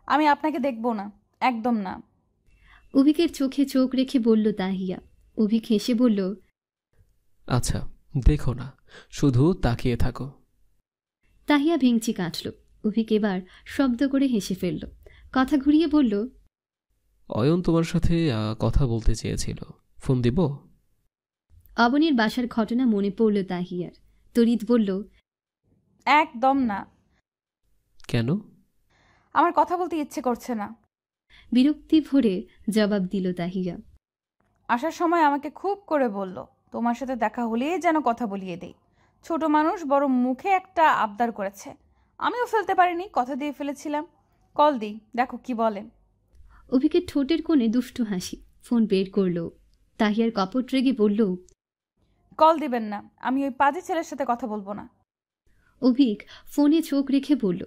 আমি আপনাকে দেখব না, একদম না। অভিকের চোখে চোখ রেখে বলল তাহিয়া। অভিক হেসে বলল, আচ্ছা, দেখো না, শুধু তাকিয়ে থাকো। তাহিয়া ভেঙচি কাটল। অভিক এবার শব্দ করে হেসে ফেলল। কথা ঘুরিয়ে বলল, অয়ন তোমার সাথে কথা বলতে চেয়েছিল, ফোন দিব? অবনীর বাসার ঘটনা মনে পড়ল তাহিয়ার। তড়িৎ বলল, একদম না। কেন? আমার কথা বলতে ইচ্ছে করছে না। বিরক্তি ভরে জবাব দিল তাহিয়া। আসার সময় আমাকে খুব করে বলল, তোমার সাথে দেখা হলেই যেন কথা বলিয়ে দেই। ছোট মানুষ, বড় মুখে একটা আবদার করেছে। আমিও ফেলতে পারিনি, কথা দিয়ে ফেলেছিলাম। কল দিই, দেখো কি বলে। অভিকের ঠোঁটের কোণে দুষ্টু হাসি। ফোন বের করল। তাহিয়ার কপট রেগে বলল, কল দিবেন না, আমি ওই পাজি ছেলের সাথে কথা বলবো না। অভিক ফোনে চোখ রেখে বলল,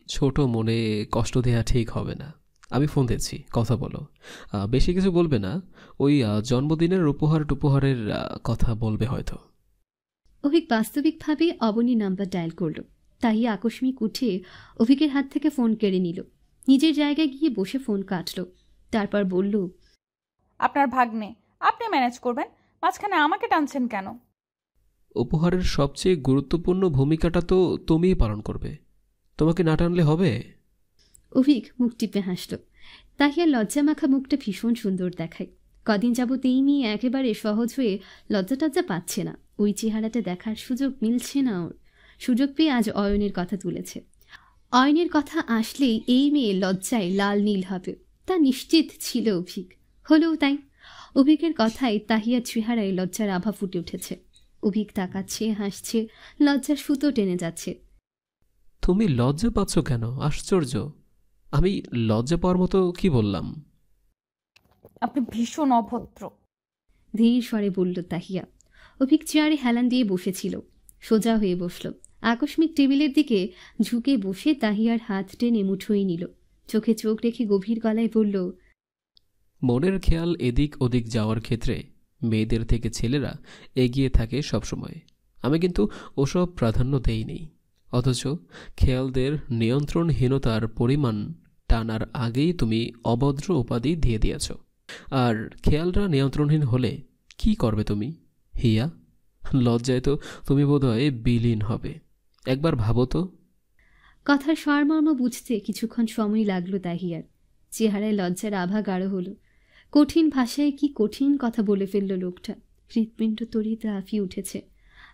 ছোট মনে কষ্ট দেয়া ঠিক হবে না। আমি ফোন দিচ্ছি, কথা বলো। বেশি কিছু বলবে না, ওই জন্মদিনের উপহারের কথা বলবে হয়তো। অভিক বাস্তবিকভাবে অবনীর নাম্বার ডায়াল করল। তাহিয়া আকস্মিক উঠে অভিকের হাত থেকে ফোন কেড়ে নিল। নিজের জায়গায় গিয়ে বসে ফোন কাটল। তারপর বলল, আপনার ভাগ্নে, আপনি ম্যানেজ করবেন, মাঝখানে আমাকে টানছেন কেন? উপহারের সবচেয়ে গুরুত্বপূর্ণ ভূমিকাটা তো তুমিই পালন করবে, তোমাকে না টানলে হবে? অভিক মুখ টিপে হাসল। তাহিয়ার লজ্জামাখা মুখটা ভীষণ সুন্দর দেখায়। কদিন যাবত এই মেয়ে একেবারে সহজ হয়ে লজ্জা টজ্জা পাচ্ছে না। ওই চেহারাটা দেখার সুযোগ মিলছে না ওর। সুযোগ পেয়ে আজ অয়নের কথা তুলেছে। অয়নের কথা আসলেই এই মেয়ে লজ্জায় লাল নীল হবে, তা নিশ্চিত ছিল অভিক। হলেও তাই। অভিকের কথায় তাহিয়ার চেহারায় লজ্জার আভা ফুটে উঠেছে। অভিক তাকাচ্ছে, হাসছে, লজ্জার সুতো টেনে যাচ্ছে। তুমি লজ্জা পাচ্ছ কেন? আশ্চর্য! আমি লজ্জা পাওয়ার মতো কি বললাম? আপনি ভীষণ অভদ্র। ধীর স্বরে বলল তাহিয়া। অভিক চেয়ারে হেলান দিয়ে বসেছিল। সোজা হয়ে বসল। আকস্মিক টেবিলের দিকে ঝুঁকে বসে তাহিয়ার হাত টেনে মুঠোই নিল। চোখে চোখ রেখে গভীর গলায় বলল, মনের খেয়াল এদিক ওদিক যাওয়ার ক্ষেত্রে মেয়েদের থেকে ছেলেরা এগিয়ে থাকে সবসময়। আমি কিন্তু ওসব প্রাধান্য দেইনি। অথচ খেয়ালদের নিয়ন্ত্রণহীনতার পরিমাণ টানার আগেই তুমি অভদ্র উপাধি দিয়ে দিয়েছ। আর খেয়ালরা নিয়ন্ত্রণহীন হলে কি করবে তুমি, হিয়া? লজ্জায় তো তুমি বোধহয় বিলীন হবে। একবার ভাবো তো। কথার সারমর্ম বুঝতে কিছুক্ষণ সময় লাগলো তাহিয়ার। চেহারায় লজ্জার আভা গাঢ় হলো। কঠিন ভাষায় কি কঠিন কথা বলে ফেলল লোকটা। হৃৎপিণ্ড তড়িতে আফিয়ে উঠেছে।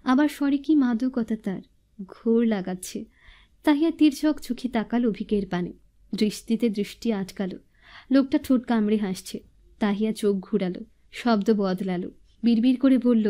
আবার স্বরে কি মাদকতা তার, ঘোর লাগাচ্ছে। তাহিয়া তির্যক চোখে তাকাল অভিকের পানে। দৃষ্টিতে দৃষ্টি আটকালো। লোকটা ঠোঁট কামড়ে হাসছে। তাহিয়া চোখ ঘুরালো, শব্দ বদলালো, বিড়বিড় করে বলল,